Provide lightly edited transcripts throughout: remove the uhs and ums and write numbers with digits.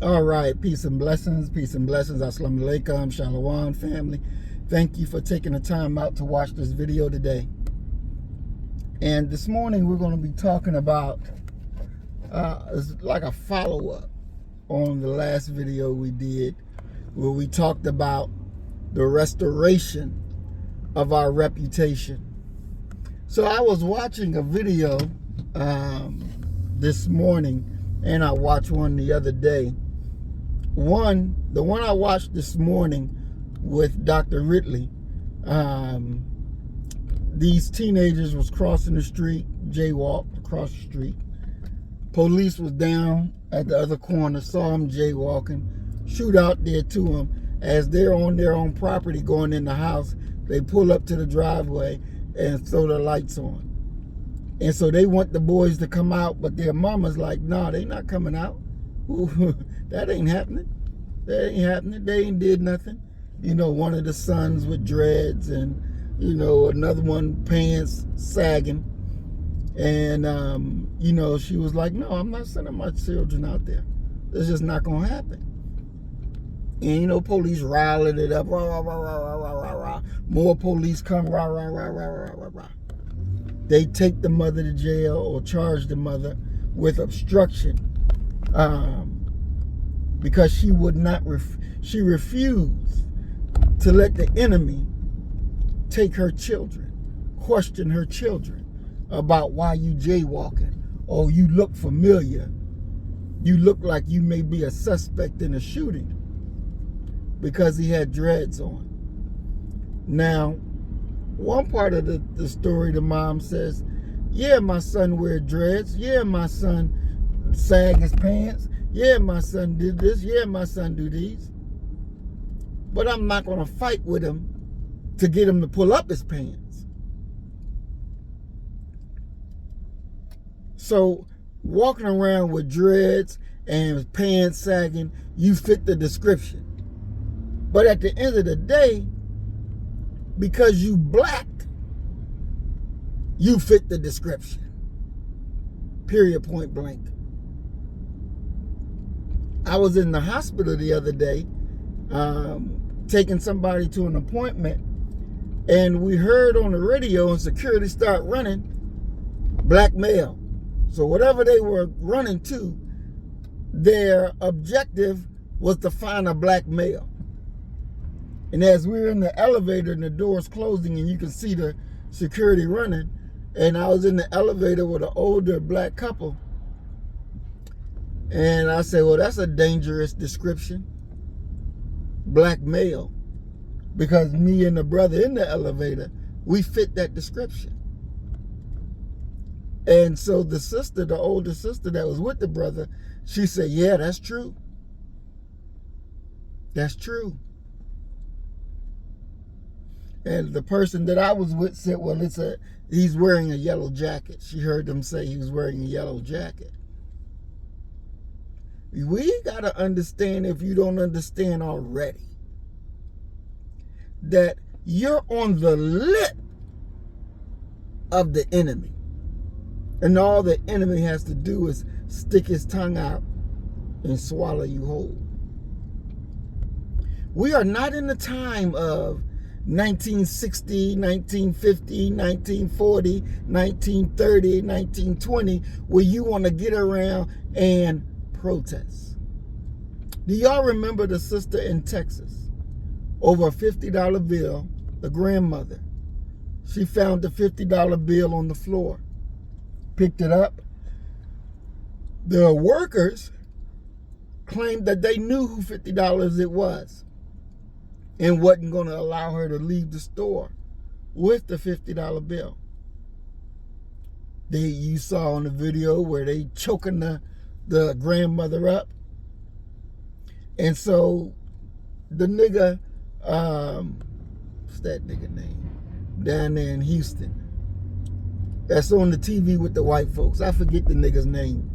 All right, peace and blessings, assalamu alaikum, shalom family. Thank you for taking the time out to watch this video today. And this morning we're going to be talking about it's like a follow-up on the last video we did, where we talked about the restoration of our reputation. So I was watching a video this morning, and I watched one the other day. The one I watched this morning with Dr. Ridley, these teenagers was crossing the street, jaywalked across the street. Police was down at the other corner, saw them jaywalking, shoot out there to them. As they're on their own property going in the house, they pull up to the driveway and throw the lights on. And so they want the boys to come out, but their mama's like, nah, they not coming out. Ooh, that ain't happening. That ain't happening. They ain't did nothing. You know, one of the sons with dreads and, you know, another one pants sagging. And, you know, she was like, no, I'm not sending my children out there. It's just not going to happen. And, you know, police riling it up. Rah, rah, rah, rah, rah, rah, rah. More police come. Rah, rah, rah, rah, rah, rah, rah. They take the mother to jail or charge the mother with obstruction because she would not. She refused to let the enemy take her children, question her children about why you jaywalking. Oh, you look familiar. You look like you may be a suspect in a shooting because he had dreads on. Now, one part of the story, the mom says, yeah, my son wear dreads. Yeah, my son sag his pants. Yeah, my son did this. Yeah, my son do these. But I'm not going to fight with him to get him to pull up his pants. So walking around with dreads and pants sagging, you fit the description. But at the end of the day, because you black, you fit the description. Period, point blank. I was in the hospital the other day, taking somebody to an appointment, and we heard on the radio and security start running, black male. So whatever they were running to, their objective was to find a black male. And as we were in the elevator and the door's closing and you can see the security running, and I was in the elevator with an older black couple, and I said, well, that's a dangerous description. Black male. Because me and the brother in the elevator, we fit that description. And so the sister, the older sister that was with the brother, she said, yeah, that's true. That's true. And the person that I was with said, well, he's wearing a yellow jacket. She heard them say he was wearing a yellow jacket. We got to understand, if you don't understand already, that you're on the lip of the enemy. And all the enemy has to do is stick his tongue out and swallow you whole. We are not in the time of 1960, 1950, 1940, 1930, 1920, where you want to get around and protest. Do y'all remember the sister in Texas? Over a $50 bill, the grandmother. She found the $50 bill on the floor, picked it up. The workers claimed that they knew who $50 it was, and wasn't going to allow her to leave the store with the $50 bill. You saw on the video where they choking the grandmother up. And so the nigga, what's that nigga name? Down there in Houston. That's on the TV with the white folks. I forget the nigga's name.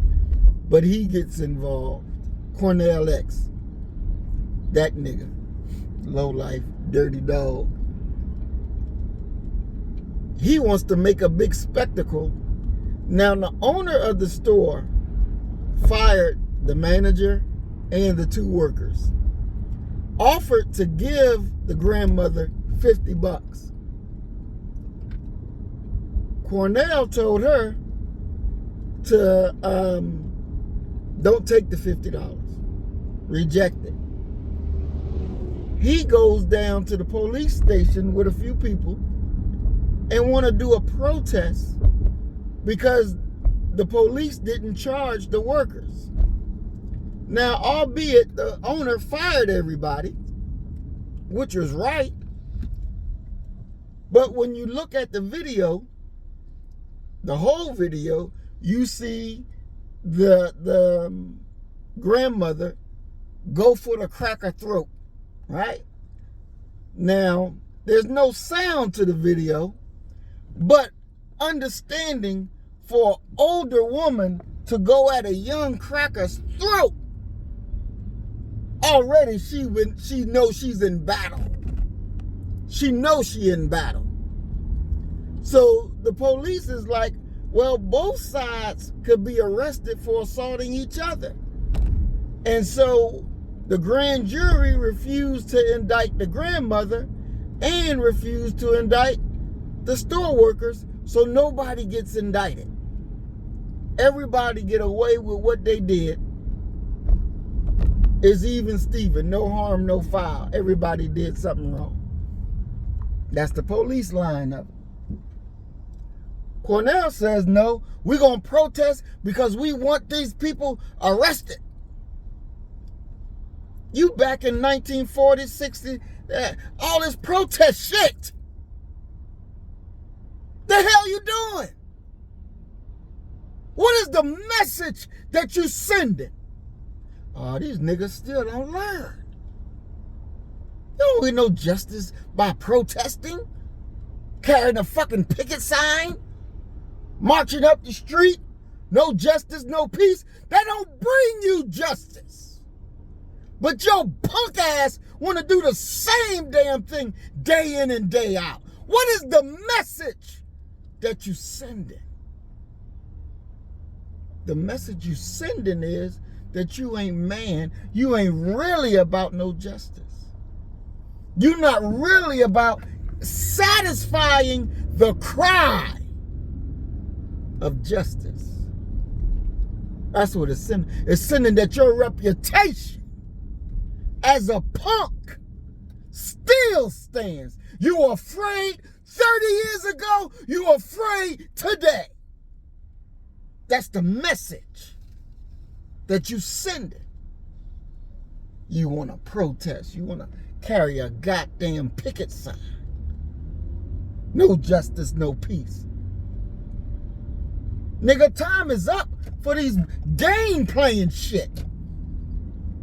But he gets involved. Cornell X. That nigga. Low life, dirty dog. He wants to make a big spectacle. Now, the owner of the store fired the manager and the two workers, offered to give the grandmother $50. Cornell told her to don't take the $50. Reject it. He goes down to the police station with a few people and want to do a protest because the police didn't charge the workers. Now, albeit the owner fired everybody, which was right, but when you look at the video, the whole video, you see the grandmother go for the cracker throat, right? Now, there's no sound to the video, but understanding for an older woman to go at a young cracker's throat, already she knows she's in battle. She knows she's in battle. So the police is like, well, both sides could be arrested for assaulting each other. And so the grand jury refused to indict the grandmother and refused to indict the store workers, so nobody gets indicted. Everybody get away with what they did. It's even Steven, no harm, no foul. Everybody did something wrong. That's the police line of it. Cornell says, no, we're going to protest because we want these people arrested. You back in 1940, 60, all this protest shit. The hell you doing? What is the message that you sending? Oh, these niggas still don't learn. You don't get no justice by protesting, carrying a fucking picket sign, marching up the street. No justice, no peace. That don't bring you justice. But your punk ass want to do the same damn thing day in and day out. What is the message that you sending? The message you sending is that you ain't man. You ain't really about no justice. You're not really about satisfying the cry of justice. That's what it's sending. It's sending that your reputation as a punk still stands. You were afraid 30 years ago. You are afraid today. That's the message that you send it. You want to protest. You want to carry a goddamn picket sign. No justice, no peace. Nigga, time is up for these game playing shit.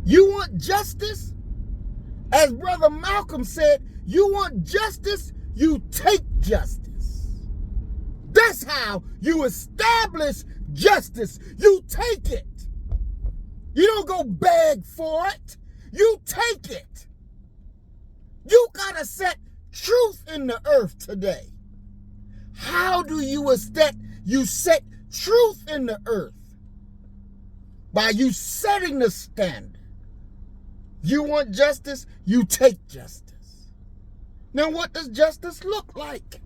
You want justice? As Brother Malcolm said, you want justice, you take justice. That's how you establish justice. You take it. You don't go beg for it. You take it. You gotta set truth in the earth today. How do you set truth in the earth? By you setting the standard. You want justice, you take justice. Now what does justice look like?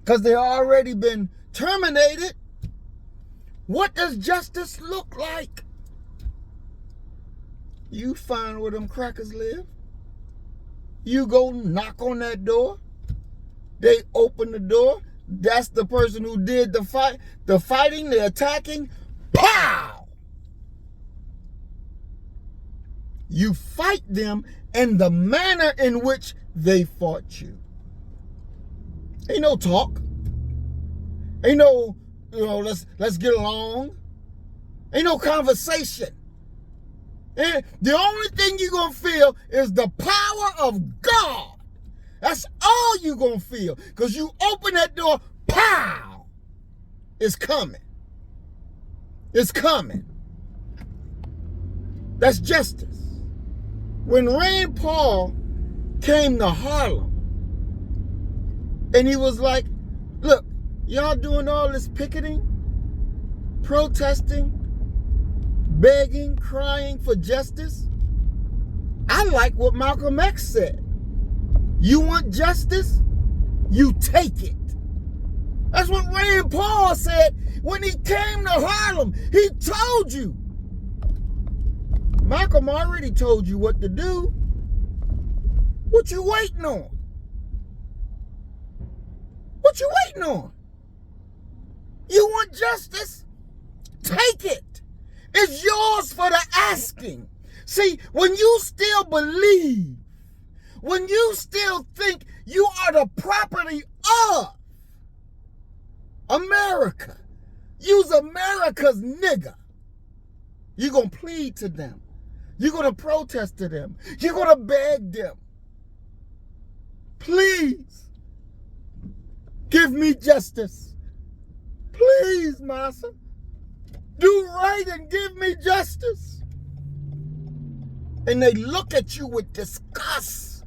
Because they already been terminated. What does justice look like? You find where them crackers live. You go knock on that door. They open the door. That's the person who did the fighting, the attacking. Pow! You fight them in the manner in which they fought you. Ain't no talk. Ain't no, let's get along. Ain't no conversation. And the only thing you're going to feel is the power of God. That's all you're going to feel. Because you open that door, pow! It's coming. It's coming. That's justice. When Rand Paul came to Harlem, and he was like, look, y'all doing all this picketing, protesting, begging, crying for justice. I like what Malcolm X said. You want justice? You take it. That's what Rand Paul said when he came to Harlem. He told you. Malcolm already told you what to do. What you waiting on? What you waiting on? You want justice? Take it. It's yours for the asking. See, when you still believe, when you still think you are the property of America, you's America's nigga, you're going to plead to them. You're going to protest to them. You're going to beg them. Please, give me justice. Please, Massa, do right and give me justice. And they look at you with disgust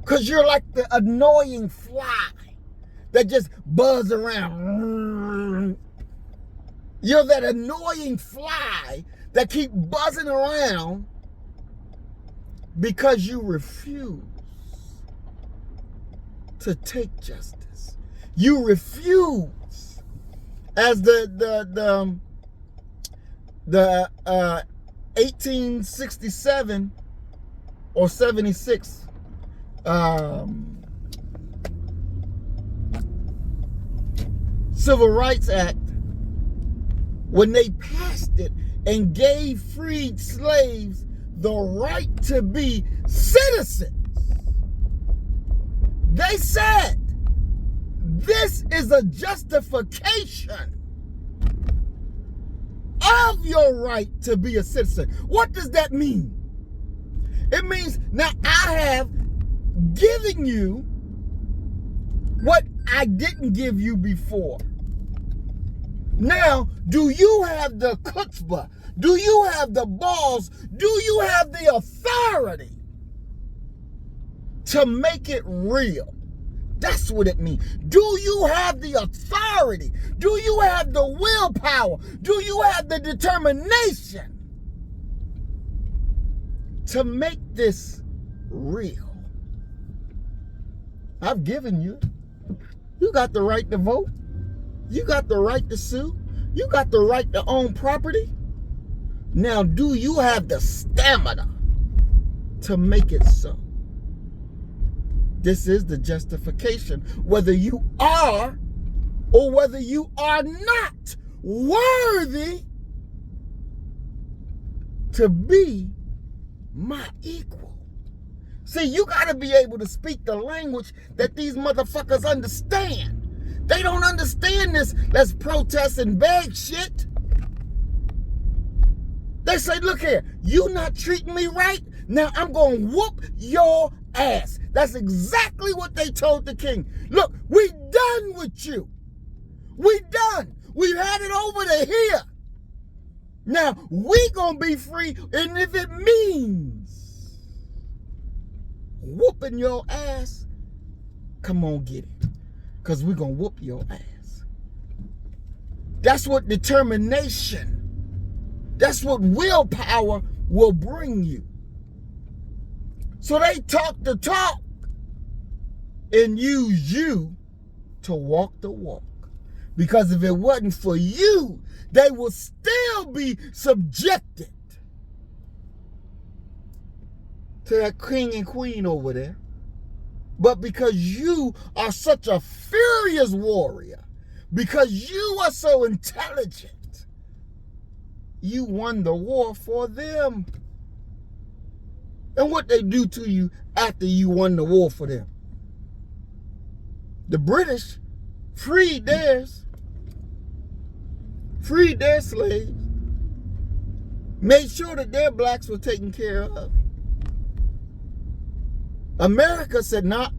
because you're like the annoying fly that just buzz around. You're that annoying fly that keep buzzing around because you refuse to take justice. You refuse, as the 1867 or 76 Civil Rights Act, when they passed it and gave freed slaves the right to be citizens, they said this is a justification of your right to be a citizen. What does that mean? It means now I have given you what I didn't give you before. Now, do you have the chutzpah? Do you have the balls? Do you have the authority to make it real? That's what it means. Do you have the authority? Do you have the willpower? Do you have the determination to make this real? I've given you. You got the right to vote. You got the right to sue. You got the right to own property. Now, do you have the stamina to make it so? This is the justification, whether you are or whether you are not worthy to be my equal. See, you got to be able to speak the language that these motherfuckers understand. They don't understand this. Let's protest and beg shit. They say, look here, you not treating me right? Now I'm going to whoop your ass. That's exactly what they told the king. Look, we done with you. We done. We've had it over to here. Now we going to be free, and if it means whooping your ass, come on, get it. Because we're going to whoop your ass. That's what determination, that's what willpower will bring you. So they talk the talk and use you to walk the walk. Because if it wasn't for you, they will still be subjected to that king and queen over there. But because you are such a furious warrior, because you are so intelligent, you won the war for them. And what they do to you after you won the war for them? The British freed theirs, freed their slaves, made sure that their blacks were taken care of. America said, nah.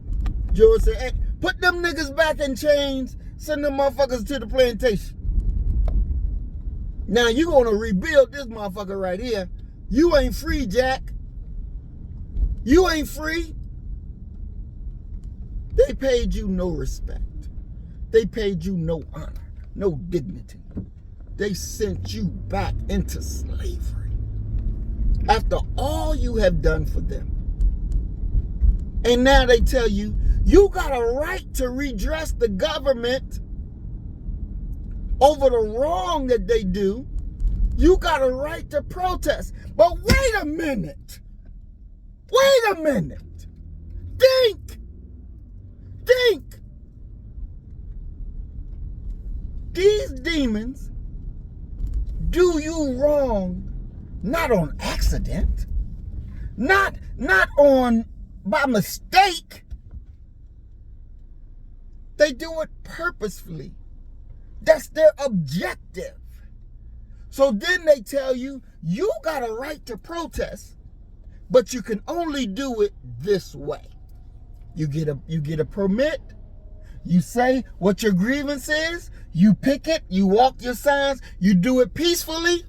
George said, hey, put them niggas back in chains, send them motherfuckers to the plantation. Now you gonna rebuild this motherfucker right here. You ain't free, Jack. You ain't free. They paid you no respect. They paid you no honor, no dignity. they sent you back into slavery after all you have done for them. And now they tell you, you got a right to redress the government over the wrong that they do. You got a right to protest. But wait a minute. Wait a minute. Think. These demons do you wrong, not on accident, not on by mistake. They do it purposefully. That's their objective. So then they tell you, you got a right to protest, but you can only do it this way. You get a permit. You say what your grievance is. You pick it. You walk your signs. You do it peacefully.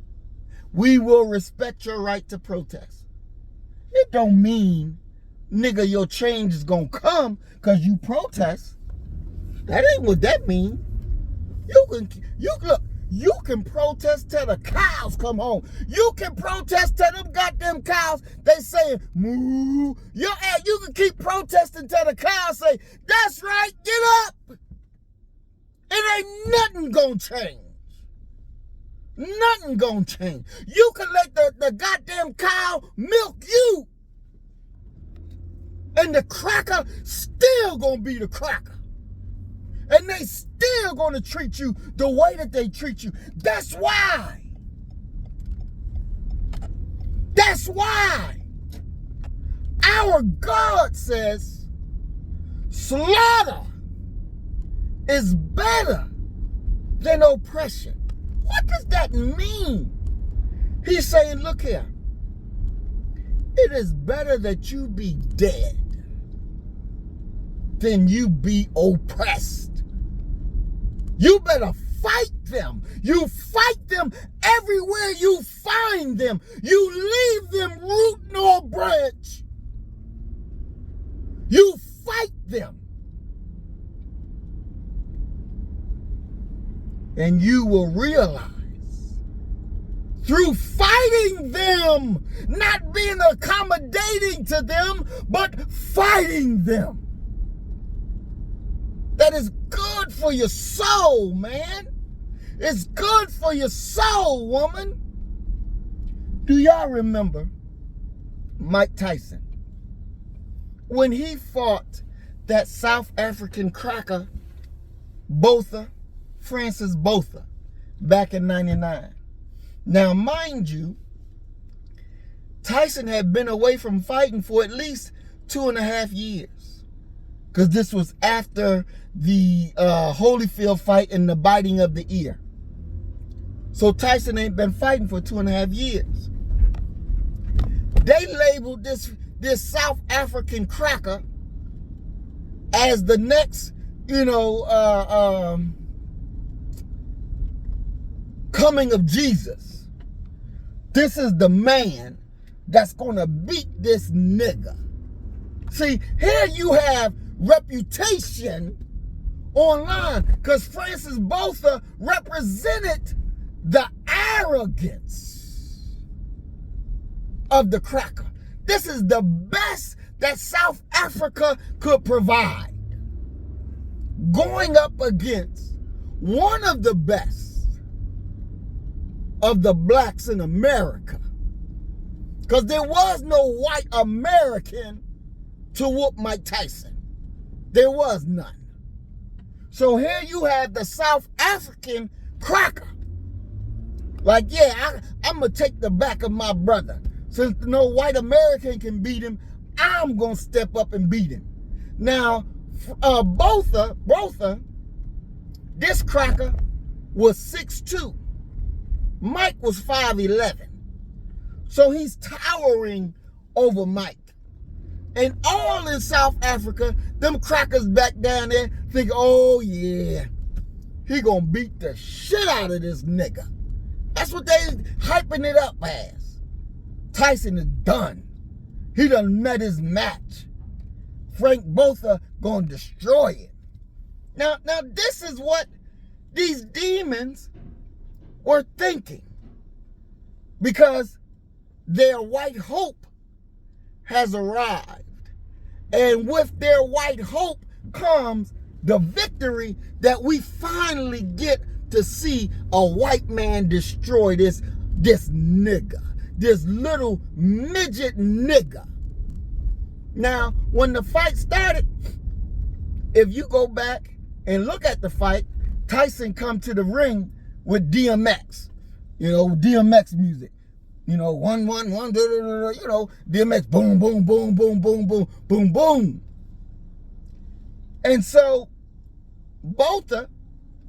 We will respect your right to protest. It don't mean, nigga, your change is gonna come because you protest. That ain't what that means. You can protest till the cows come home. You can protest till them goddamn cows, they saying, moo. You can keep protesting till the cows say, that's right, get up. It ain't nothing gonna change. Nothing gonna change. You can let the goddamn cow milk you. And the cracker still gonna be the cracker. And they still gonna treat you the way that they treat you. That's why. That's why our God says slaughter is better than oppression. What does that mean? He's saying, look here. It is better that you be dead than you be oppressed. You better fight them. You fight them everywhere you find them. You leave them root nor branch. You fight them. And you will realize through fighting them, not being accommodating to them, but fighting them, that is good for your soul, man. It's good for your soul, woman. Do y'all remember Mike Tyson? When he fought that South African cracker, Francis Botha, back in '99. Now, mind you, Tyson had been away from fighting for at least 2.5 years. Because this was after the Holyfield fight and the biting of the ear. So Tyson ain't been fighting for 2.5 years. They labeled this South African cracker as the next, coming of Jesus. This is the man that's gonna beat this nigga. See, here you have reputation online, because Francis Botha represented the arrogance of the cracker. This is the best that South Africa could provide, going up against one of the best of the blacks in America, because there was no white American to whoop Mike Tyson. There was none. So here you have the South African cracker. Like, yeah, I'm going to take the back of my brother. Since no white American can beat him, I'm going to step up and beat him. Now, Botha, this cracker was 6'2". Mike was 5'11". So he's towering over Mike. And all in South Africa, them crackers back down there think, oh yeah, he gonna beat the shit out of this nigga. That's what they hyping it up as. Tyson is done. He done met his match. Frank Botha gonna destroy it. Now this is what these demons were thinking, because their white hope has arrived. And with their white hope comes the victory that we finally get to see a white man destroy this nigga, this little midget nigga. Now, when the fight started, if you go back and look at the fight, Tyson come to the ring with DMX, DMX music. 1 1 1, DMX, boom boom boom boom boom boom boom boom. And so Botha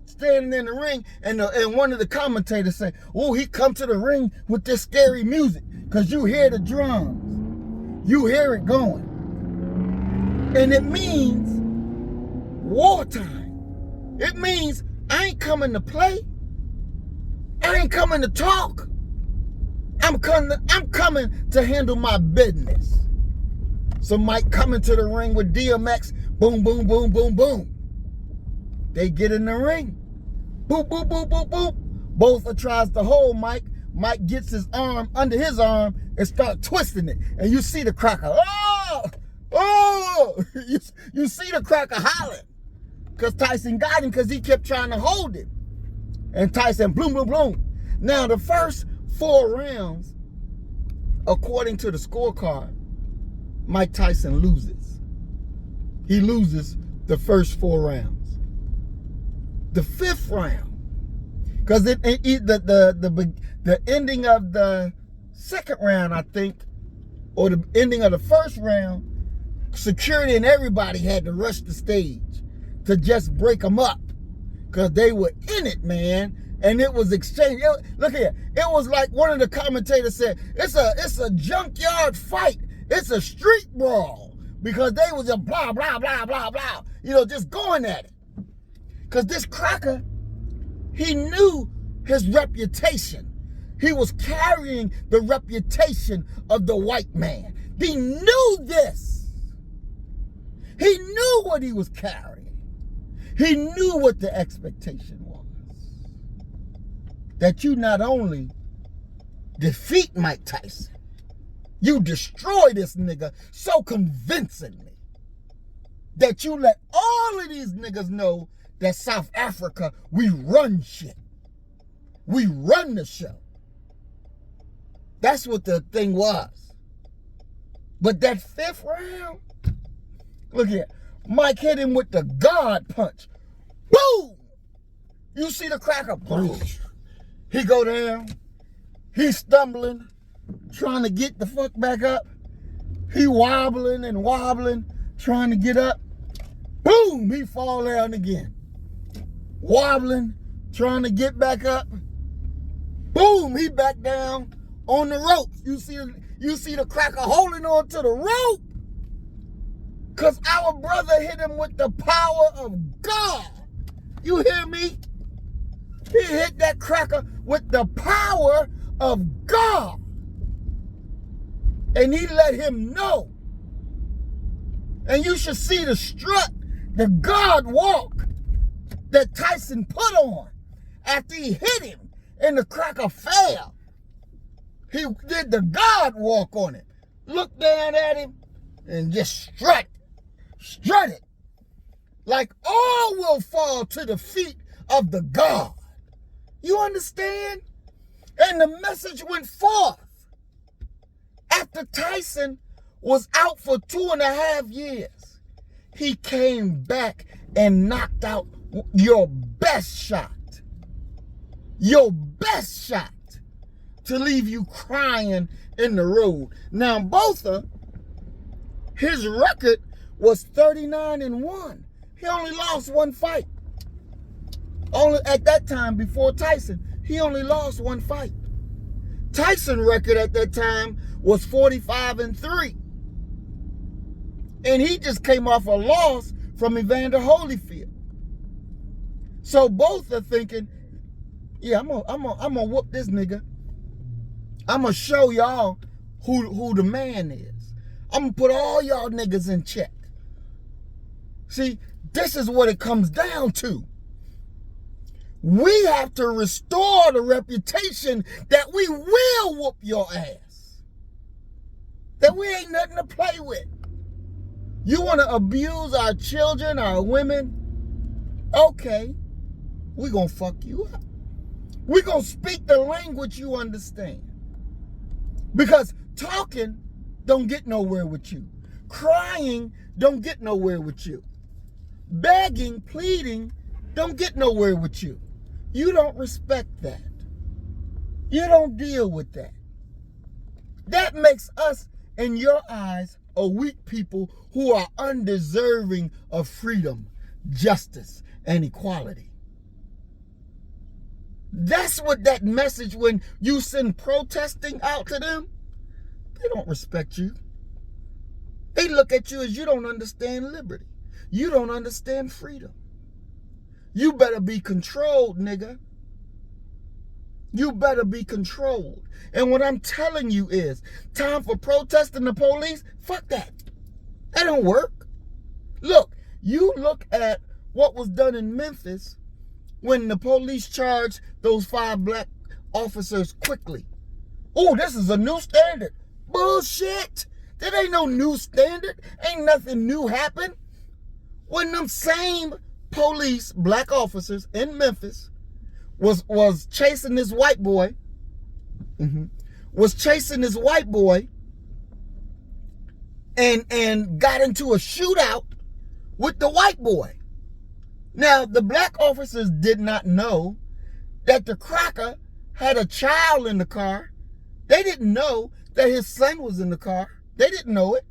standing in the ring, and one of the commentators say, "Oh, he come to the ring with this scary music, cause you hear the drums, you hear it going, and it means wartime. It means I ain't coming to play. I ain't coming to talk. I'm coming to handle my business." So Mike coming to the ring with DMX, boom, boom, boom, boom, boom. They get in the ring. Boop, boop, boop, boop, boop. Botha tries to hold Mike. Mike gets his arm under his arm and start twisting it. And you see the cracker. Oh! Oh! You see the cracker hollering. Because Tyson got him because he kept trying to hold him. And Tyson, bloom, bloom, bloom. Now, the first 4 rounds, according to the scorecard, Mike Tyson loses. He loses the first 4 rounds. The 5th round, because the ending of the 2nd round, I think, or the ending of the 1st round, security and everybody had to rush the stage to just break them up, because they were in it, man. And it was exchange. Look here. It was like one of the commentators said, it's a junkyard fight. It's a street brawl. Because they was just blah, blah, blah, blah, blah. Just going at it. Because this cracker, he knew his reputation. He was carrying the reputation of the white man. He knew this. He knew what he was carrying. He knew what the expectation was. That you not only defeat Mike Tyson, you destroy this nigga so convincingly that you let all of these niggas know that South Africa, we run shit. We run the show. That's what the thing was. But that 5th round, look here, Mike hit him with the God punch. Boom! You see the cracker? Boom! He go down, he's stumbling, trying to get the fuck back up. He wobbling and wobbling, trying to get up. Boom, he fall down again. Wobbling, trying to get back up. Boom, he back down on the ropes. You see the cracker holding on to the rope. Because our brother hit him with the power of God. You hear me? He hit that cracker with the power of God. And he let him know. And you should see the strut, the God walk that Tyson put on after he hit him and the cracker fell. He did the God walk on him. Looked down at him and just strutted. Like all will fall to the feet of the God. You understand? And the message went forth. After Tyson was out for 2.5 years, he came back and knocked out your best shot. Your best shot to leave you crying in the road. Now, Botha, his record was 39-1. He only lost 1 fight. Only at that time, before Tyson, he only lost 1 fight. Tyson's record at that time was 45-3. And he just came off a loss from Evander Holyfield. So both are thinking, yeah, I'm gonna whoop this nigga. I'm gonna show y'all who the man is. I'm gonna put all y'all niggas in check. See, this is what it comes down to. We have to restore the reputation that we will whoop your ass. That we ain't nothing to play with. You want to abuse our children, our women? Okay, we gonna fuck you up. We gonna speak the language you understand. Because talking don't get nowhere with you. Crying don't get nowhere with you. Begging, pleading don't get nowhere with you. You don't respect that. You don't deal with that. That makes us, in your eyes, a weak people who are undeserving of freedom, justice, and equality. That's what that message, when you send protesting out to them, they don't respect you. They look at you as you don't understand liberty. You don't understand freedom. You better be controlled, nigga. You better be controlled. And what I'm telling you is, time for protesting the police, fuck that. That don't work. Look, you look at what was done in Memphis when the police charged those 5 black officers quickly. Oh, this is a new standard. Bullshit. That ain't no new standard. Ain't nothing new happened. When them same police, black officers in Memphis was chasing this white boy, and got into a shootout with the white boy. Now, the black officers did not know that the cracker had a child in the car. They didn't know that his son was in the car. They didn't know it.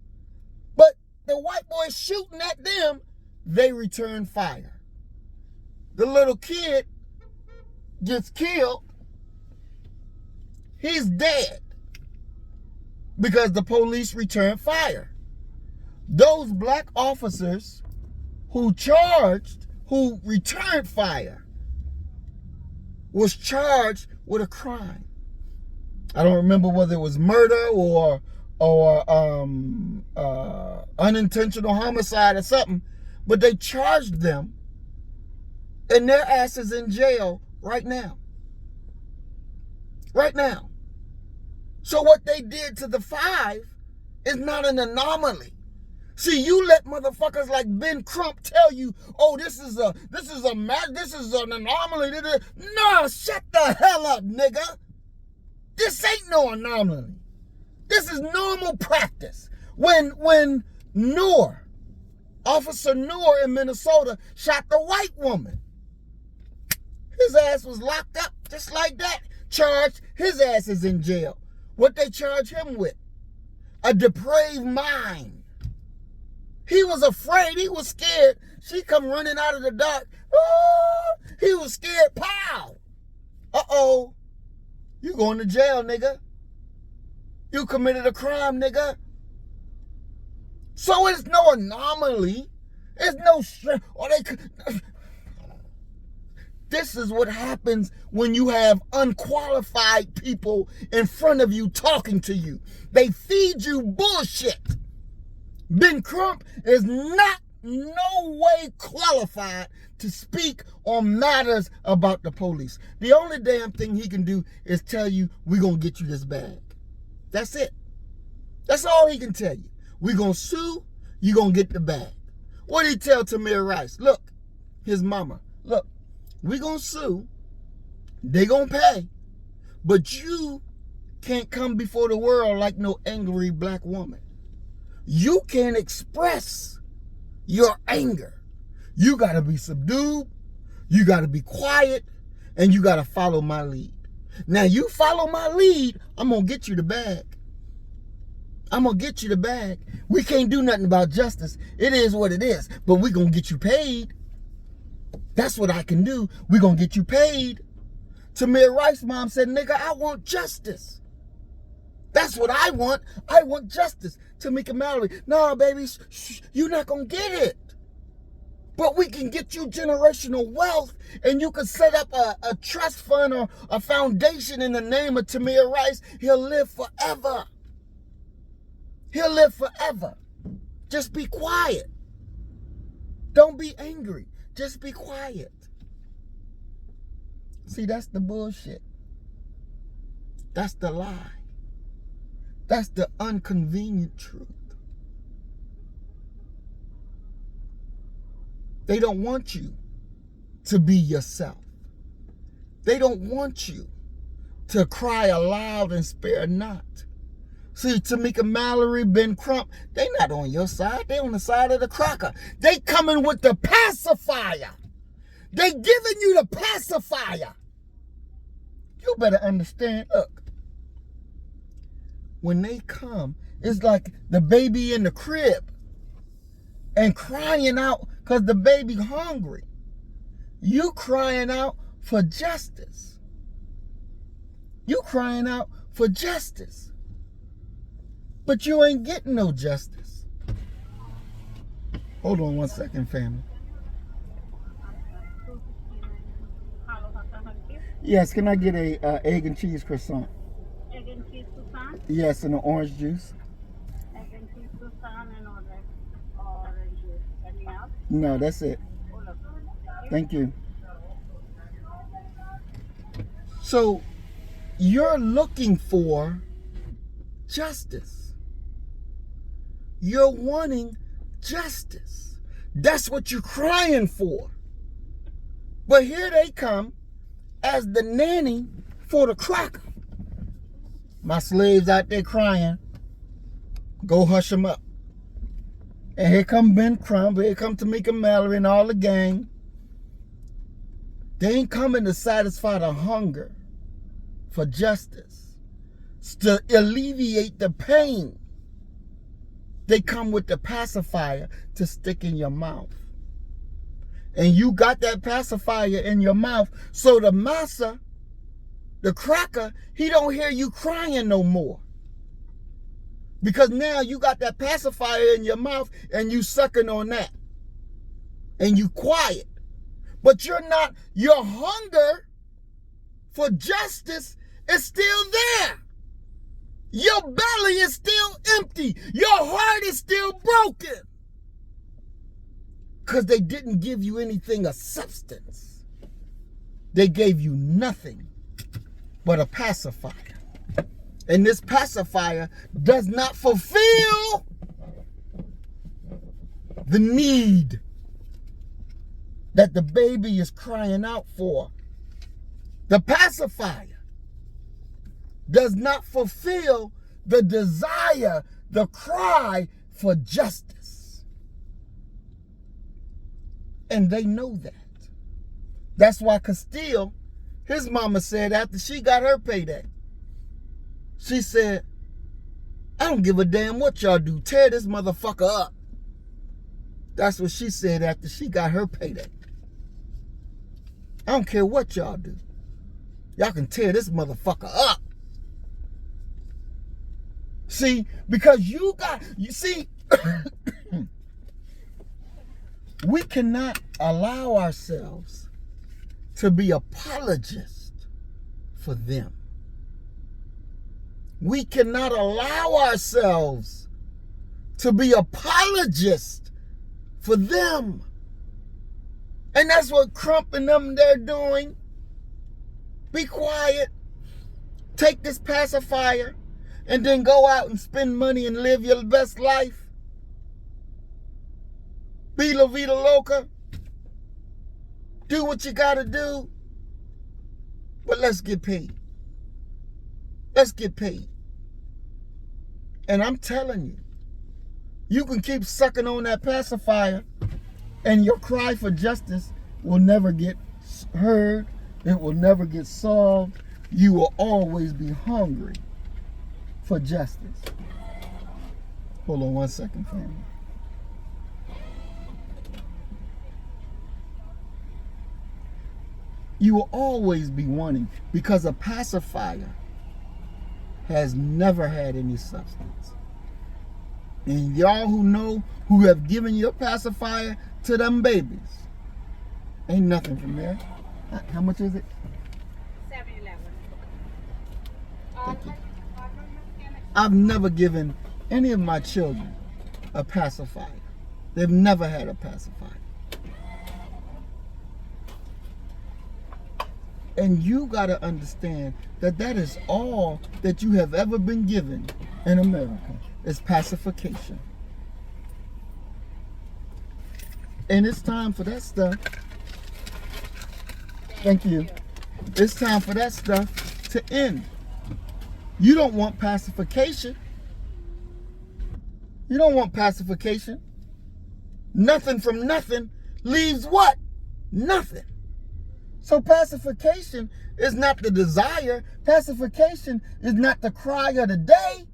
But the white boy shooting at them, they returned fire. The little kid gets killed. He's dead because the police returned fire. Those black officers who returned fire was charged with a crime. I don't remember whether it was murder or unintentional homicide or something, but they charged them, and their ass is in jail right now. Right now. So what they did to the 5 is not an anomaly. See, you let motherfuckers like Ben Crump tell you, oh, this is an anomaly. No, shut the hell up, nigga. This ain't no anomaly. This is normal practice. When Officer Noor in Minnesota shot the white woman, his ass was locked up just like that. Charged, his ass is in jail. What they charge him with? A depraved mind. He was afraid. He was scared. She come running out of the dark. Oh, he was scared. Pow. Uh-oh. You going to jail, nigga. You committed a crime, nigga. So it's no anomaly. It's no strength. This is what happens when you have unqualified people in front of you talking to you. They feed you bullshit. Ben Crump is not no way qualified to speak on matters about the police. The only damn thing he can do is tell you, we're going to get you this bag. That's it. That's all he can tell you. We're going to sue, you're going to get the bag. What did he tell Tamir Rice? Look, his mama, look, we're going to sue, they going to pay, but you can't come before the world like no angry black woman. You can't express your anger. You got to be subdued, you got to be quiet, and you got to follow my lead. Now, you follow my lead, I'm going to get you the bag. I'm going to get you the bag. We can't do nothing about justice. It is what it is. But we're going to get you paid. That's what I can do. We're going to get you paid. Tamir Rice's mom said, nigga, I want justice. That's what I want. I want justice. Tamika Mallory, no, baby, you're not going to get it. But we can get you generational wealth, and you can set up a trust fund or a foundation in the name of Tamir Rice. He'll live forever. He'll live forever. Just be quiet. Don't be angry. Just be quiet. See, that's the bullshit. That's the lie. That's the inconvenient truth. They don't want you to be yourself. They don't want you to cry aloud and spare not. See, Tamika Mallory, Ben Crump, they not on your side. They on the side of the cracker. They coming with the pacifier. They giving you the pacifier. You better understand, look. When they come, it's like the baby in the crib and crying out because the baby hungry. You crying out for justice. You crying out for justice. But you ain't getting no justice. Hold on one second, family. Yes, can I get a egg and cheese croissant? Egg and cheese croissant? Yes, and an orange juice. Egg and cheese croissant and orange juice. Anything else? No, that's it. Thank you. So, you're looking for justice. You're wanting justice. That's what you're crying for. But here they come as the nanny for the cracker. My slaves out there crying. Go hush them up. And here come Ben Crump, here come Tamika Mallory and all the gang. They ain't coming to satisfy the hunger for justice, to alleviate the pain. They come with the pacifier to stick in your mouth. And you got that pacifier in your mouth, so the massa, the cracker, he don't hear you crying no more. Because now you got that pacifier in your mouth and you sucking on that. And you quiet. But you're not, your hunger for justice is still there. Your belly is still empty. Your heart is still broken. Because they didn't give you anything of substance. They gave you nothing but a pacifier. And this pacifier does not fulfill the need that the baby is crying out for. The pacifier does not fulfill the desire, the cry for justice. And they know that. That's why Castile, his mama said after she got her payday, she said, I don't give a damn what y'all do. Tear this motherfucker up. That's what she said after she got her payday. I don't care what y'all do. Y'all can tear this motherfucker up. See, because you see, we cannot allow ourselves to be apologists for them. We cannot allow ourselves to be apologists for them. And that's what Crump and them, they're doing. Be quiet. Take this pacifier and then go out and spend money and live your best life. Be la vida loca. Do what you gotta do. But let's get paid. Let's get paid. And I'm telling you, you can keep sucking on that pacifier and your cry for justice will never get heard. It will never get solved. You will always be hungry for justice. Hold on one second, family. You will always be wanting, because a pacifier has never had any substance. And y'all who know, who have given your pacifier to them babies, ain't nothing from there. How much is it? $7.11. Thank you. I've never given any of my children a pacifier. They've never had a pacifier. And you got to understand that that is all that you have ever been given in America is pacification. And it's time for that stuff. Thank you. It's time for that stuff to end. You don't want pacification. You don't want pacification. Nothing from nothing leaves what? Nothing. So pacification is not the desire. Pacification is not the cry of the day.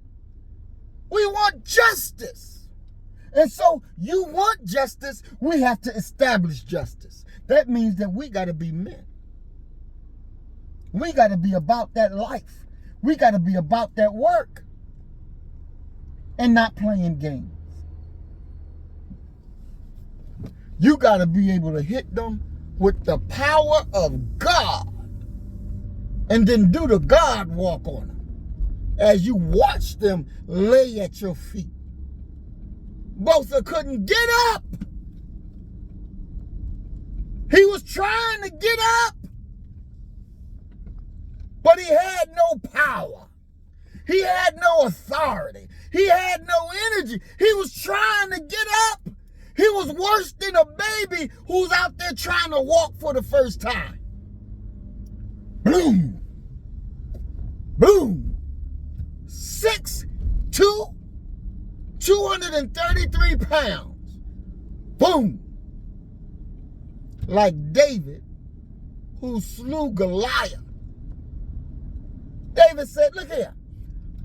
We want justice. And so you want justice, we have to establish justice. That means that we got to be men. We got to be about that life. We got to be about that work. And not playing games. You got to be able to hit them with the power of God. And then do the God walk on them. As you watch them lay at your feet. Botha couldn't get up. He was trying to get up. But he had no power. He had no authority. He had no energy. He was trying to get up. He was worse than a baby who's out there trying to walk for the first time. Boom. Boom. 6'2", 233 pounds. Boom. Like David, who slew Goliath. David said, look here,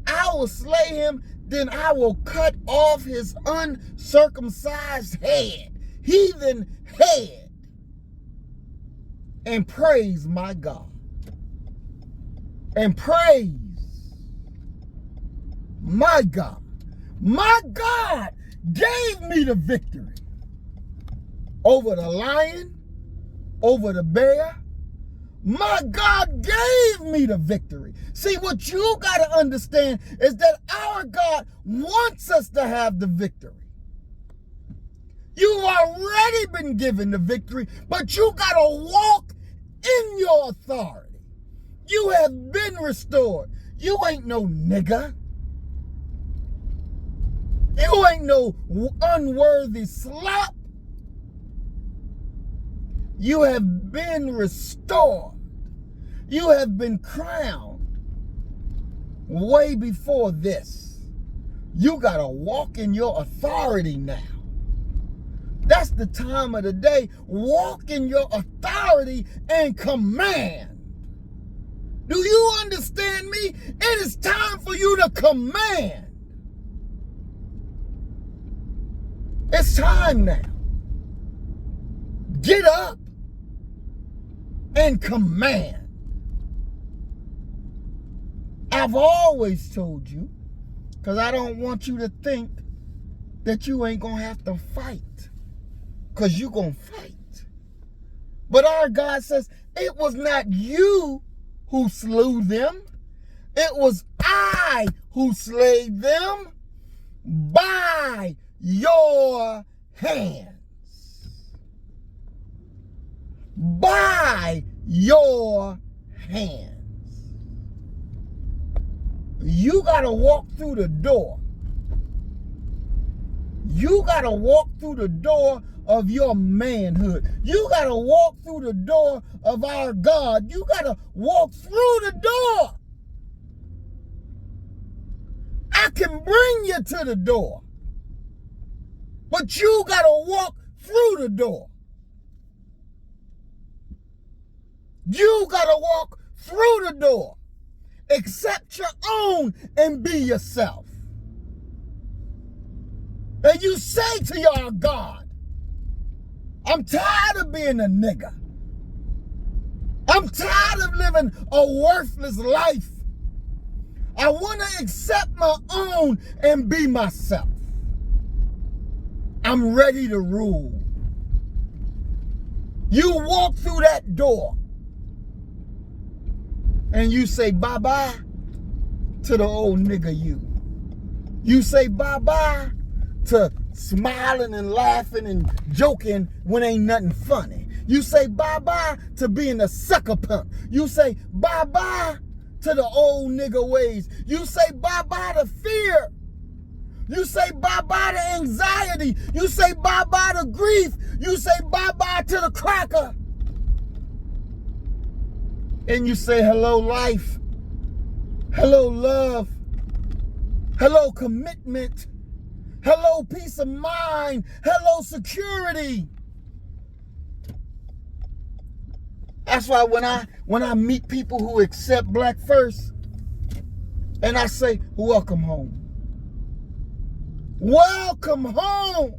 I will slay him, then I will cut off his uncircumcised head, heathen head, and praise my God. And praise my God. My God gave me the victory over the lion, over the bear. My God gave me the victory. See, what you got to understand is that our God wants us to have the victory. You've already been given the victory, but you got to walk in your authority. You have been restored. You ain't no nigga. You ain't no unworthy slop. You have been restored. You have been crowned way before this. You got to walk in your authority now. That's the time of the day. Walk in your authority and command. Do you understand me? It is time for you to command. It's time now. Get up and command. I've always told you, because I don't want you to think that you ain't going to have to fight, because you're going to fight. But our God says, it was not you who slew them. It was I who slayed them by your hands. By your hands. You got to walk through the door. You got to walk through the door of your manhood. You got to walk through the door of our God. You got to walk through the door. I can bring you to the door. But you got to walk through the door. You got to walk through the door. Accept your own and be yourself. And you say to your God, I'm tired of being a nigga. I'm tired of living a worthless life. I want to accept my own and be myself. I'm ready to rule. You walk through that door and you say bye-bye to the old nigga you. You say bye-bye to smiling and laughing and joking when ain't nothing funny. You say bye-bye to being a sucker punk. You say bye-bye to the old nigga ways. You say bye-bye to fear. You say bye-bye to anxiety. You say bye-bye to grief. You say bye-bye to the cracker. And you say hello life. Hello love. Hello commitment. Hello peace of mind. Hello security. That's why when I meet people who accept Black First, and I say, welcome home. Welcome home.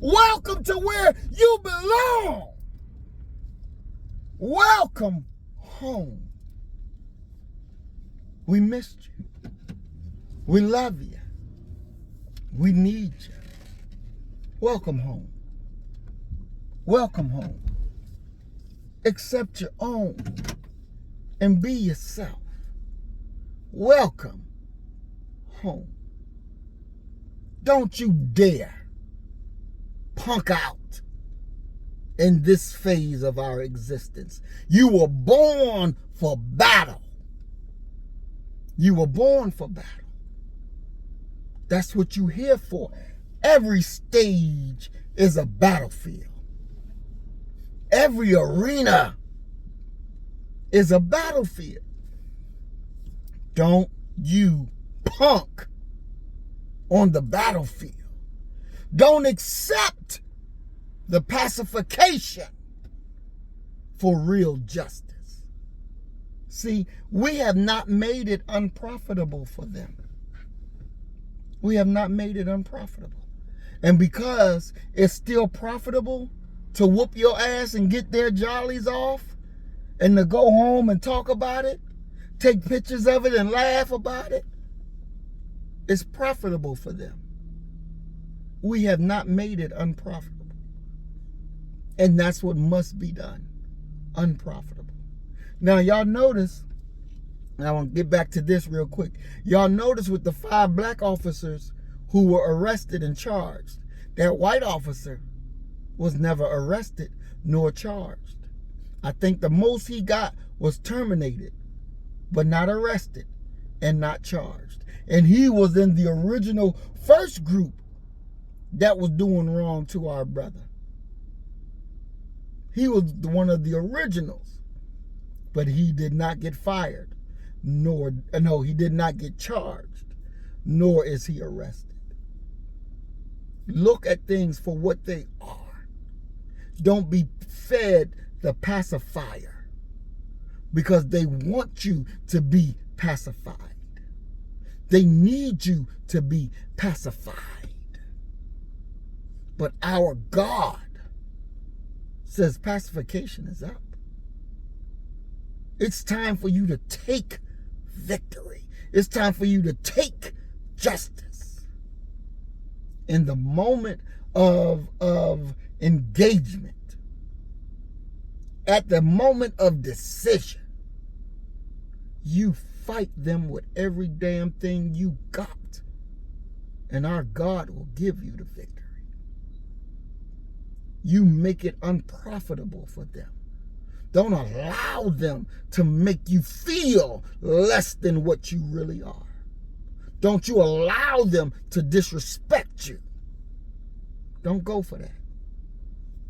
Welcome to where you belong. Welcome home. We missed you. We love you. We need you. Welcome home. Welcome home. Accept your own and be yourself. Welcome home. Don't you dare punk out in this phase of our existence. You were born for battle. You were born for battle. That's what you're here for. Every stage is a battlefield. Every arena is a battlefield. Don't you punk on the battlefield. Don't accept the pacification for real justice. See, we have not made it unprofitable for them. We have not made it unprofitable. And because it's still profitable to whoop your ass and get their jollies off and to go home and talk about it, take pictures of it and laugh about it, it's profitable for them. We have not made it unprofitable. And that's what must be done. Unprofitable. Now, y'all notice, and I want to get back to this real quick. Y'all notice with the 5 black officers who were arrested and charged, that white officer was never arrested nor charged. I think the most he got was terminated, but not arrested and not charged. And he was in the original first group that was doing wrong to our brother. He was one of the originals, but he did not get fired, he did not get charged, nor is he arrested. Look at things for what they are. Don't be fed the pacifier because they want you to be pacified. They need you to be pacified. But our God says pacification is up. It's time for you to take victory. It's time for you to take justice. In the moment of engagement, at the moment of decision, you fight them with every damn thing you got, and our God will give you the victory. You make it unprofitable for them. Don't allow them to make you feel less than what you really are. Don't you allow them to disrespect you. Don't go for that.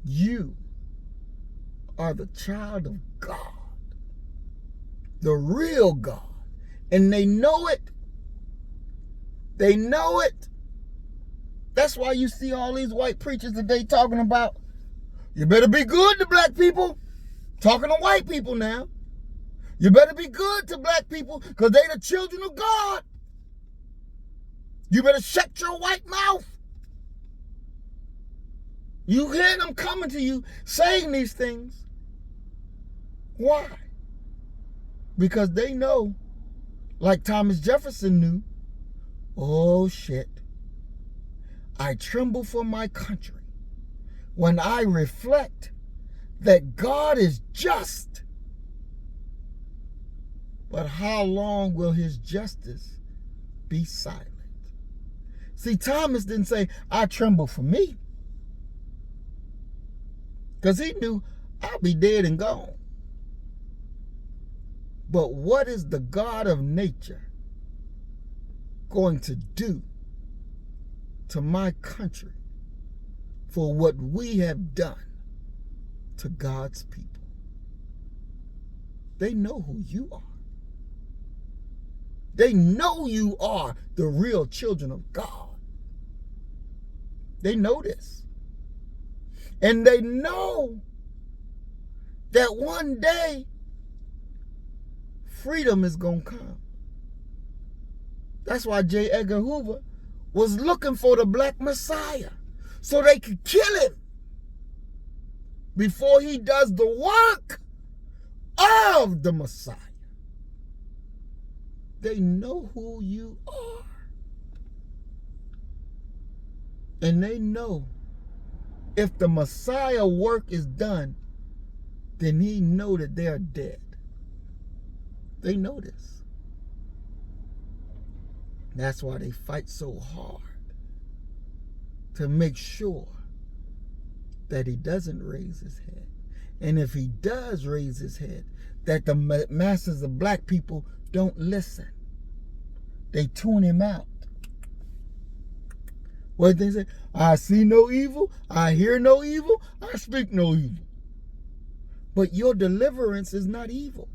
You are the child of God, the real God, and they know it. They know it. That's why you see all these white preachers today talking about, you better be good to black people. Talking to white people now. You better be good to black people because they the children of God. You better shut your white mouth. You hear them coming to you saying these things. Why? Because they know, like Thomas Jefferson knew, oh shit, I tremble for my country when I reflect that God is just. But how long will his justice be silent? See, Thomas didn't say, I tremble for me. Because he knew I'll be dead and gone. But what is the God of nature going to do to my country for what we have done to God's people? They know who you are. They know you are the real children of God. They know this. And they know that one day freedom is going to come. That's why J. Edgar Hoover was looking for the black Messiah so they could kill him before he does the work of the Messiah. They know who you are. And they know if the Messiah work is done, then he know that they're dead. They know this. That's why they fight so hard to make sure that he doesn't raise his head. And if he does raise his head, that the masses of black people don't listen. They tune him out. What they say? I see no evil, I hear no evil, I speak no evil. But your deliverance is not evil.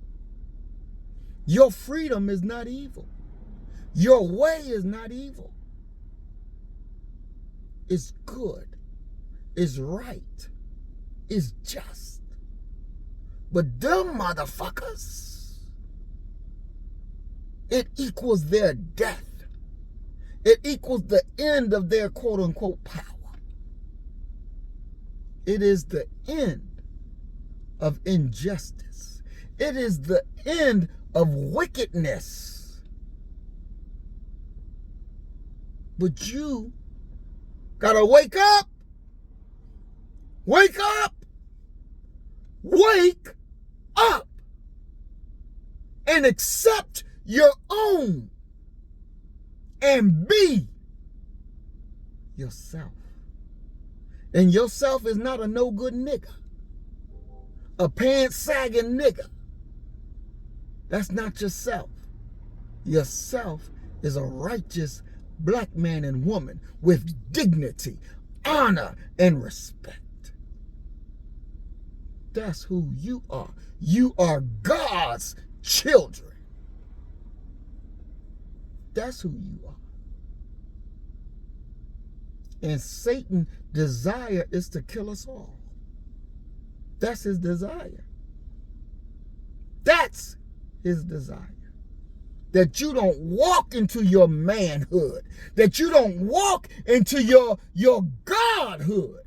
Your freedom is not evil. Your way is not evil. It's good. It's right. It's just. But them motherfuckers, it equals their death. It equals the end of their quote-unquote power. It is the end of injustice. It is the end of wickedness. But you gotta wake up. Wake up. Wake up. And accept your own. And be yourself. And yourself is not a no good nigga. A pants sagging nigga. That's not yourself. Yourself is a righteous black man and woman with dignity, honor, and respect. That's who you are. You are God's children. That's who you are. And Satan's desire is to kill us all. That's his desire. That's his desire. That you don't walk into your manhood. That you don't walk into your godhood.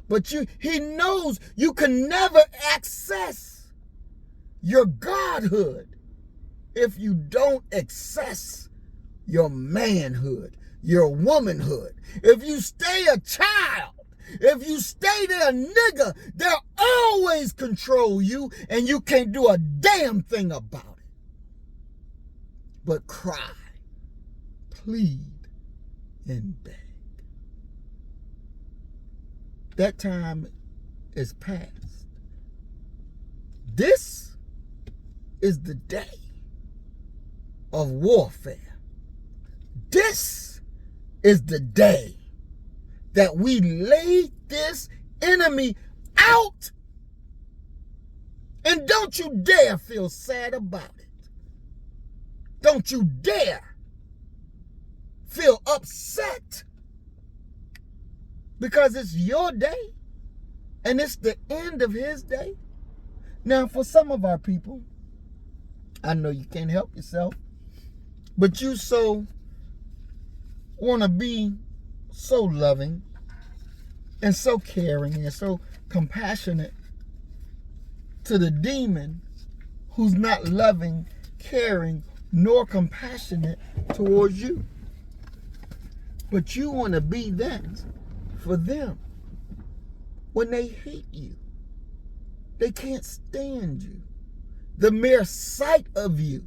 But he knows you can never access your godhood if you don't access your manhood, your womanhood. If you stay a child, if you stay there nigga, they'll always control you and you can't do a damn thing about it. But cry, plead, and beg. That time is past. This is the day of warfare. This is the day that we lay this enemy out. And don't you dare feel sad about it. Don't you dare feel upset. Because it's your day. And it's the end of his day. Now, for some of our people, I know you can't help yourself, but you so want to be so loving and so caring and so compassionate to the demon who's not loving, caring, nor compassionate towards you. But you want to be that for them when they hate you. They can't stand you. The mere sight of you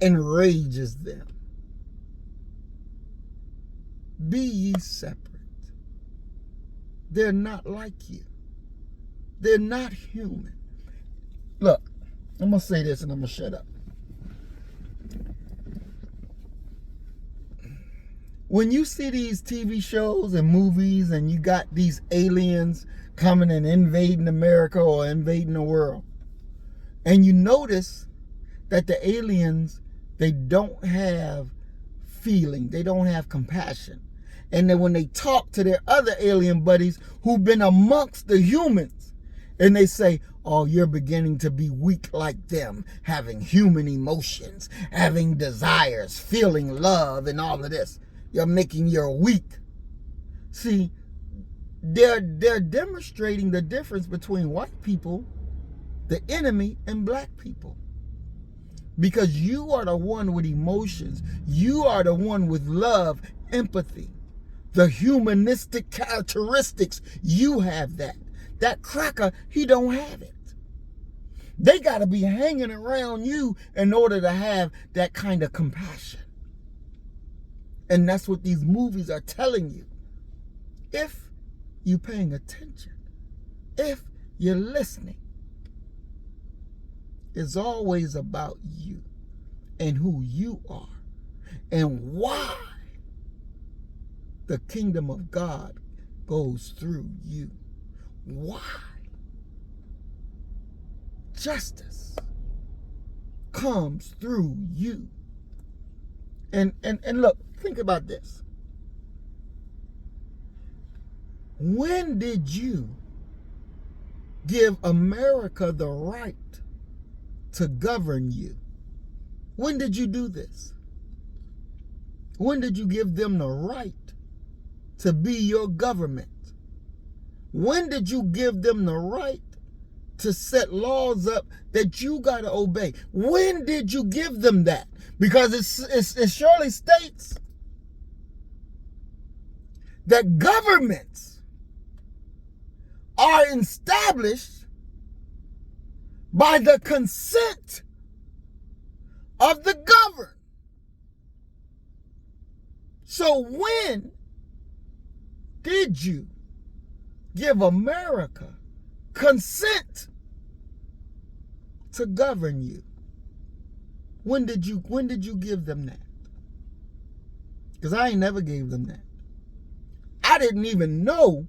enrages them. Be ye separate. They're not like you. They're not human. Look, I'm going to say this and I'm going to shut up. When you see these TV shows and movies and you got these aliens coming and invading America or invading the world, and you notice that the aliens, they don't have feeling, they don't have compassion. And then when they talk to their other alien buddies who've been amongst the humans, and they say, oh, you're beginning to be weak like them, having human emotions, having desires, feeling love and all of this. You're weak. See, they're demonstrating the difference between white people, the enemy, and black people. Because you are the one with emotions. You are the one with love, empathy, the humanistic characteristics. You have that. That cracker, he don't have it. They got to be hanging around you in order to have that kind of compassion. And that's what these movies are telling you. If you're paying attention, if you're listening, it's always about you and who you are and why the kingdom of God goes through you. Why justice comes through you. And look, think about this. When did you give America the right to govern you? When did you do this? When did you give them the right to be your government? When did you give them the right to set laws up that you got to obey? When did you give them that? Because it surely states that governments are established by the consent of the governed. So when did you give America consent to govern you? When did you give them that? Because I ain't never gave them that. I didn't even know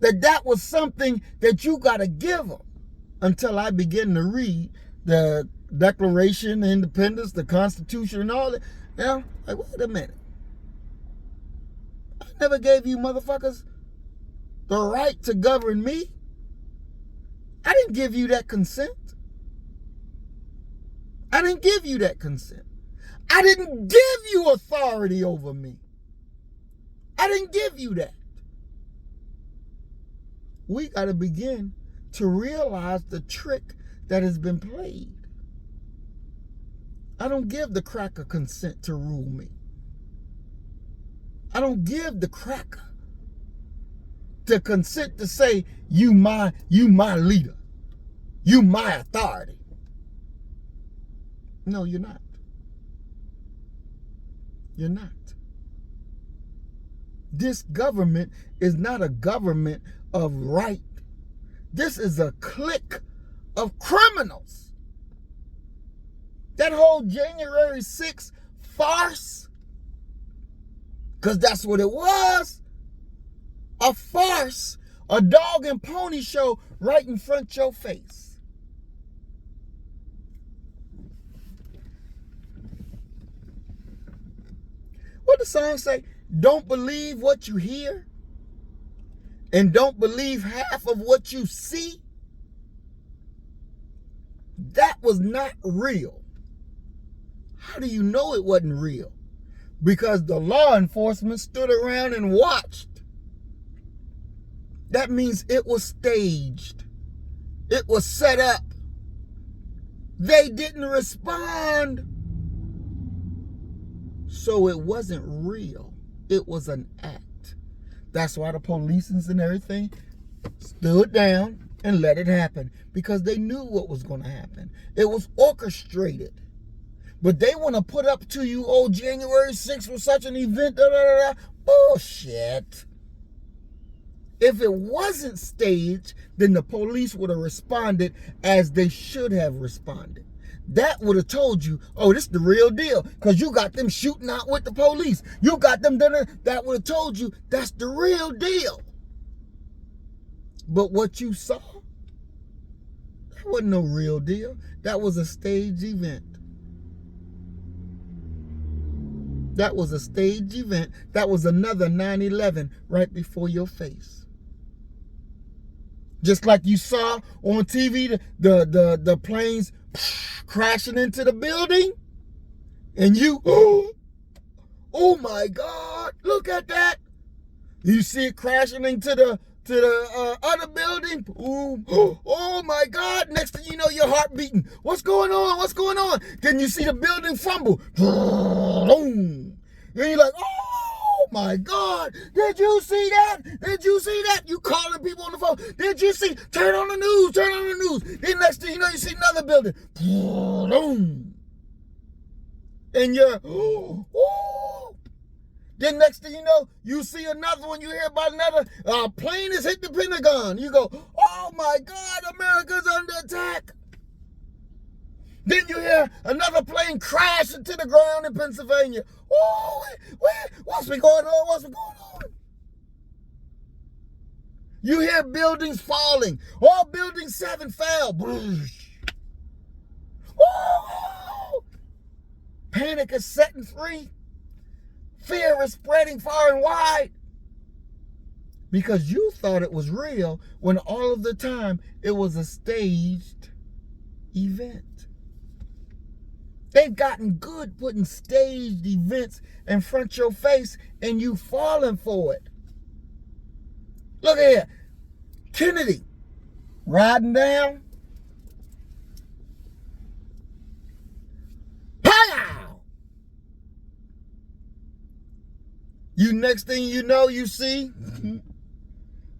that was something that you got to give them until I began to read the Declaration of Independence, the Constitution, and all that. Now, like, wait a minute. I never gave you motherfuckers the right to govern me. I didn't give you that consent. I didn't give you that consent. I didn't give you authority over me. I didn't give you that. We got to begin to realize the trick that has been played. I don't give the cracker consent to rule me. I don't give the cracker the consent to say, you my leader. You my authority. No, you're not. You're not. This government is not a government of right. This is a clique of criminals. That whole January 6th farce, because that's what it was, a farce, a dog and pony show right in front of your face. What the song say? Don't believe what you hear and don't believe half of what you see. That was not real. How do you know it wasn't real? Because the law enforcement stood around and watched. That means it was staged. It was set up. They didn't respond. So it wasn't real. It was an act. That's why the police and everything stood down and let it happen. Because they knew what was going to happen. It was orchestrated. But they want to put up to you, oh, January 6th was such an event, da, da, da, da. Bullshit. If it wasn't staged, then the police would have responded as they should have responded. That would have told you, oh, this is the real deal, because you got them shooting out with the police. You got them dinner. That would have told you that's the real deal. But what you saw, that wasn't no real deal. That was a staged event. That was a staged event. That was another 9/11 right before your face. Just like you saw on TV, the planes crashing into the building, and you, oh my God, look at that. You see it crashing into the other building. Ooh, oh my God. Next thing you know, your heart beating. What's going on? What's going on? Then you see the building fumble. And you're like, oh my God. Did you see that? Did you see that? You calling people on the phone. Did you see? Turn on the news. Turn on the news. Then next thing you know, you see another building. And you're, Then next thing you know, you see another one, you hear about another plane has hit the Pentagon. You go, oh my God, America's under attack. Then you hear another plane crash into the ground in Pennsylvania. Oh, what's been going on? What's been going on? You hear buildings falling. Oh, building 7 fell. Oh, panic is setting free. Fear is spreading far and wide because you thought it was real when all of the time it was a staged event. They've gotten good putting staged events in front of your face and you falling for it. Look at here. Kennedy riding down. You next thing you know, you see,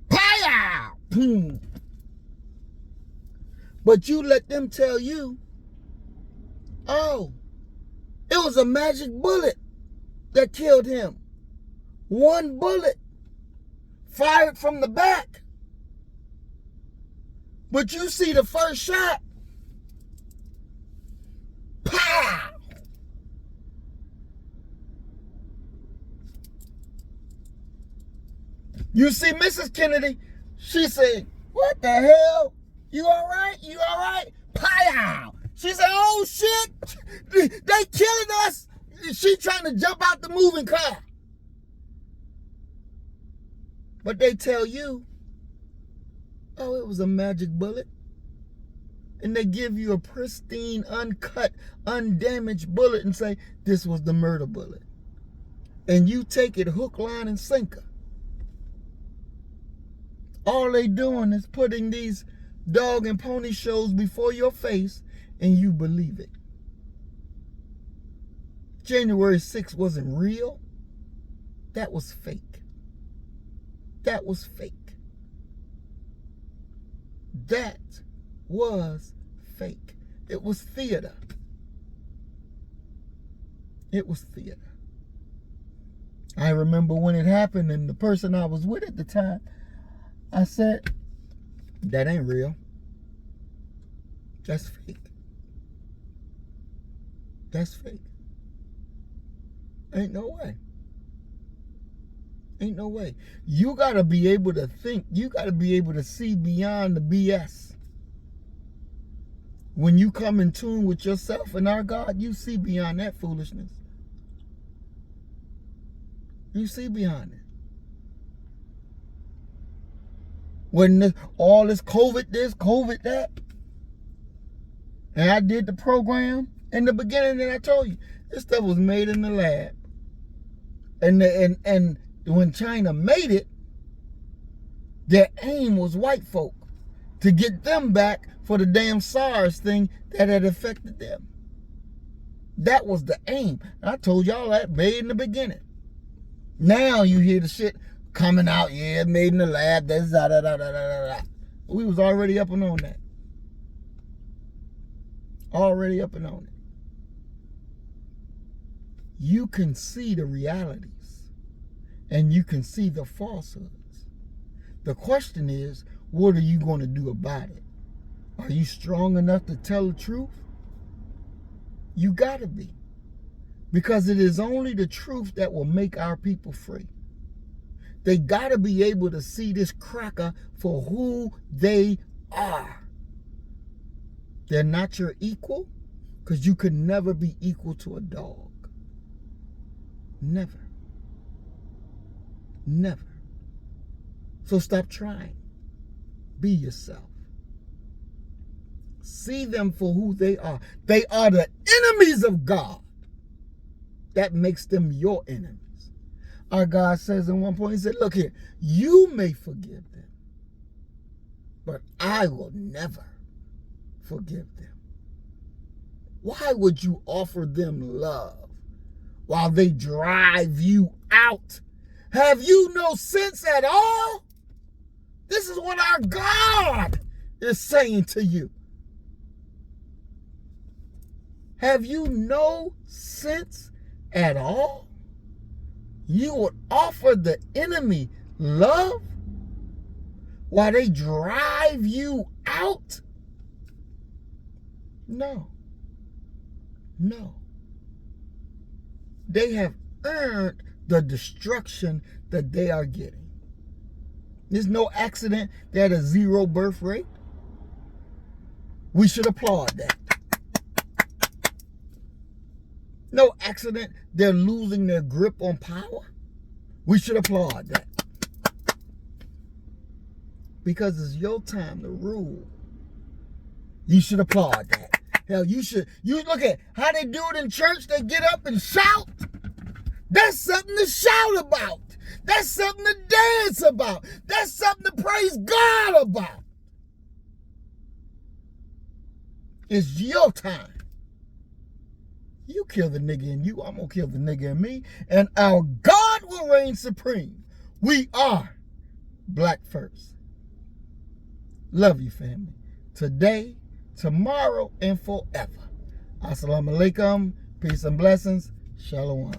pow! Boom. But you let them tell you, oh, it was a magic bullet that killed him. One bullet fired from the back. But you see the first shot, pow! You see Mrs. Kennedy, she said, what the hell? You all right? You all right? Pow! She said, oh shit, they killing us. She trying to jump out the moving car. But they tell you, oh, it was a magic bullet. And they give you a pristine, uncut, undamaged bullet and say, this was the murder bullet. And you take it hook, line, and sinker. All they doing is putting these dog and pony shows before your face and you believe it. January 6th wasn't real. That was fake. That was fake. That was fake. It was theater. It was theater. I remember when it happened and the person I was with at the time, I said, that ain't real. That's fake. That's fake. Ain't no way. Ain't no way. You got to be able to think. You got to be able to see beyond the BS. When you come in tune with yourself and our God, you see beyond that foolishness. You see beyond it. When all this COVID that. And I did the program in the beginning and I told you, this stuff was made in the lab. And when China made it, their aim was white folk to get them back for the damn SARS thing that had affected them. That was the aim. I told y'all that made in the beginning. Now you hear the shit coming out, yeah, made in the lab, that's da. We was already up and on that. Already up and on it. You can see the realities and you can see the falsehoods. The question is, what are you going to do about it? Are you strong enough to tell the truth? You got to be. Because it is only the truth that will make our people free. They got to be able to see this cracker for who they are. They're not your equal, because you could never be equal to a dog. Never. Never. So stop trying. Be yourself. See them for who they are. They are the enemies of God. That makes them your enemies. Our God says in one point, he said, look here, you may forgive them, but I will never forgive them. Why would you offer them love while they drive you out? Have you no sense at all? This is what our God is saying to you. Have you no sense at all? You would offer the enemy love while they drive you out? No. No. They have earned the destruction that they are getting. There's no accident they had a 0 birth rate. We should applaud that. No accident they're losing their grip on power. We should applaud that. Because it's your time to rule. You should applaud that. Hell, you look at how they do it in church. They get up and shout. That's something to shout about. That's something to dance about. That's something to praise God about. It's your time. You kill the nigga in you, I'm going to kill the nigga in me. And our God will reign supreme. We are Black First. Love you, family. Today, tomorrow, and forever. Assalamu alaikum. Peace and blessings. Shalom.